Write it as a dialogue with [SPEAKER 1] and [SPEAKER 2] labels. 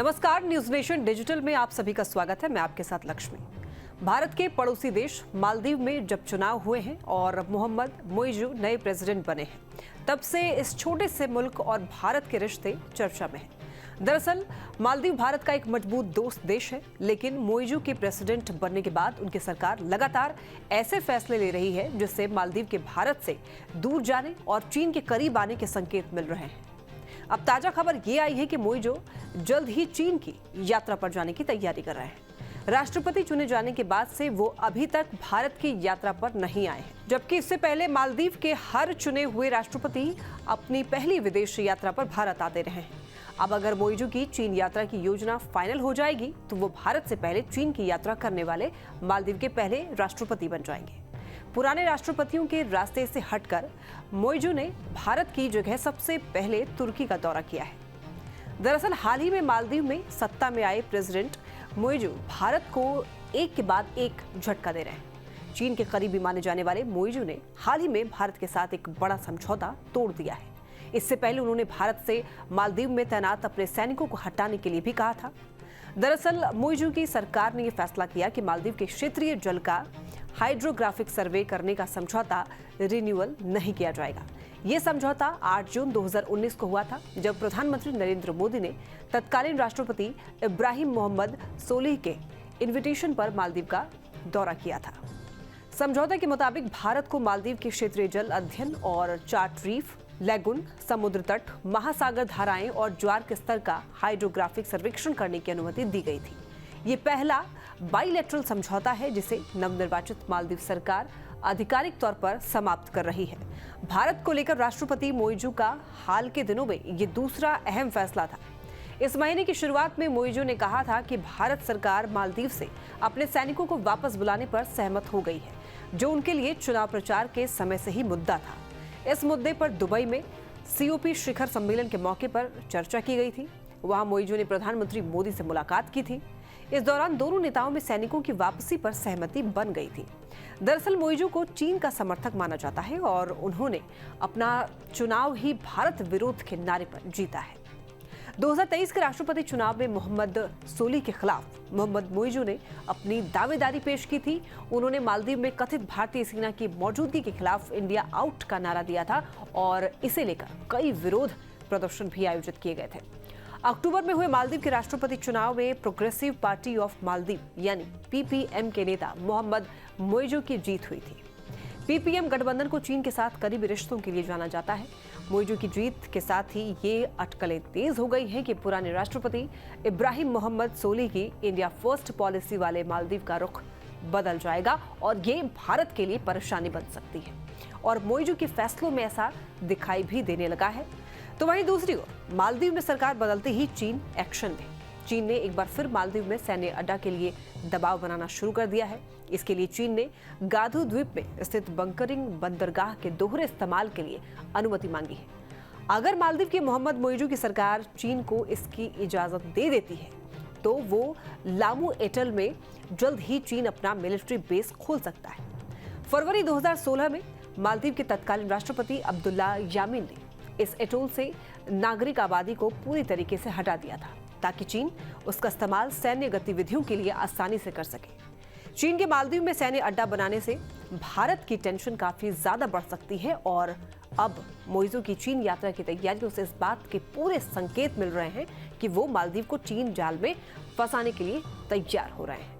[SPEAKER 1] नमस्कार, news nation digital में आप सभी का स्वागत है। मैं आपके साथ लक्ष्मी। भारत के पड़ोसी देश मालदीव में जब चुनाव हुए हैं और मोहम्मद मोइजू नए प्रेसिडेंट बने हैं, तब से इस छोटे से मुल्क और भारत के रिश्ते चर्चा में हैं। दरअसल मालदीव भारत का एक मजबूत दोस्त देश है, लेकिन मोइजू के प्रेसिडेंट बनने के बाद उनकी सरकार लगातार ऐसे फैसले ले रही है जिससे मालदीव के भारत से दूर जाने और चीन के करीब आने के संकेत मिल रहे हैं। अब ताजा खबर ये आई है कि मोइजू जल्द ही चीन की यात्रा पर जाने की तैयारी कर रहे हैं। राष्ट्रपति चुने जाने के बाद से वो अभी तक भारत की यात्रा पर नहीं आए हैं, जबकि इससे पहले मालदीव के हर चुने हुए राष्ट्रपति अपनी पहली विदेश यात्रा पर भारत आते रहे हैं। अब अगर मोइजू की चीन यात्रा की योजना फाइनल हो जाएगी तो वो भारत से पहले चीन की यात्रा करने वाले मालदीव के पहले राष्ट्रपति बन जाएंगे। पुराने राष्ट्रपतियों के रास्ते से हटकर मोइजू ने भारत की जगह सबसे पहले तुर्की का दौरा किया है। दरअसल हाल ही में मालदीव में सत्ता में आए प्रेसिडेंट मोइजू भारत को एक के बाद एक झटका दे रहे हैं। चीन के करीबी माने जाने वाले मोइजू ने हाल ही में भारत के साथ एक बड़ा समझौता तोड़ दिया है। इससे पहले उन्होंने भारत से मालदीव में तैनात अपने सैनिकों को हटाने के लिए भी कहा था। दरअसल मोइजू की सरकार ने यह फैसला किया कि मालदीव के क्षेत्रीय जल का हाइड्रोग्राफिक सर्वे करने का समझौता रिन्यूअल नहीं किया जाएगा। ये समझौता 8 जून 2019 को हुआ था, जब प्रधानमंत्री नरेंद्र मोदी ने तत्कालीन राष्ट्रपति इब्राहिम मोहम्मद सोलिह के इन्विटेशन पर मालदीव का दौरा किया था। समझौते के मुताबिक भारत को मालदीव के क्षेत्रीय जल अध्ययन और चार्ट रीफ, लैगून, समुद्र तट, महासागर धाराएं और ज्वार के स्तर का हाइड्रोग्राफिक सर्वेक्षण करने की अनुमति दी गई थी। ये पहला बाइलेटरल समझौता है जिसे नवनिर्वाचित मालदीव सरकार आधिकारिक तौर पर समाप्त कर रही है। भारत को लेकर राष्ट्रपति मोइजू का हाल के दिनों में ये दूसरा अहम फैसला था। इस महीने की शुरुआत में मोइजू ने कहा था कि भारत सरकार मालदीव से अपने सैनिकों को वापस बुलाने पर सहमत हो गई है, जो उनके लिए चुनाव प्रचार के समय से ही मुद्दा था। इस मुद्दे पर दुबई में COP शिखर सम्मेलन के मौके पर चर्चा की गई थी। वहां मोइजू ने प्रधानमंत्री मोदी से मुलाकात की थी। इस दौरान दोनों नेताओं में सैनिकों की वापसी पर सहमति बन गई थी। दरअसल मोइजू को चीन का समर्थक माना जाता है और उन्होंने अपना चुनाव ही भारत विरोध के नारे पर जीता है। 2023 के राष्ट्रपति चुनाव में मोहम्मद सोलिह के खिलाफ मोहम्मद मोइजू ने अपनी दावेदारी पेश की थी। उन्होंने मालदीव में कथित भारतीय सेना की मौजूदगी के खिलाफ इंडिया आउट का नारा दिया था और इसे लेकर कई विरोध प्रदर्शन भी आयोजित किए गए थे। अक्टूबर में हुए मालदीव के राष्ट्रपति चुनाव में प्रोग्रेसिव पार्टी ऑफ मालदीव यानी PPM के नेता मोहम्मद मोइजू की जीत हुई थी। PPM गठबंधन को चीन के साथ करीबी रिश्तों के लिए जाना जाता है। मोइजू की जीत के साथ ही ये अटकलें तेज हो गई हैं कि पुराने राष्ट्रपति इब्राहिम मोहम्मद सोलिह की इंडिया फर्स्ट पॉलिसी वाले मालदीव का रुख बदल जाएगा और ये भारत के लिए परेशानी बन सकती है। और मोइजू के फैसलों में ऐसा दिखाई भी देने लगा है। तो वहीं दूसरी ओर मालदीव में सरकार बदलते ही चीन एक्शन में। चीन ने एक बार फिर मालदीव में सैन्य अड्डा के लिए दबाव बनाना शुरू कर दिया है। इसके लिए चीन ने गाधू द्वीप में स्थित बंकरिंग बंदरगाह के दोहरे इस्तेमाल के लिए अनुमति मांगी है। अगर मालदीव की मोहम्मद मोइजू की सरकार चीन को इसकी इजाजत दे देती है तो वो लामू एटल में जल्द ही चीन अपना मिलिट्री बेस खोल सकता है। फरवरी 2016 में मालदीव के तत्कालीन राष्ट्रपति अब्दुल्ला यामीन ने इस एटोल से नागरिक आबादी को पूरी तरीके से हटा दिया था, ताकि चीन उसका इस्तेमाल सैन्य गतिविधियों के लिए आसानी से कर सके। चीन के मालदीव में सैन्य अड्डा बनाने से भारत की टेंशन काफी ज्यादा बढ़ सकती है और अब मोइजू की चीन यात्रा की तैयारियों से इस बात के पूरे संकेत मिल रहे हैं कि वो मालदीव को चीन जाल में फंसाने के लिए तैयार हो रहे हैं।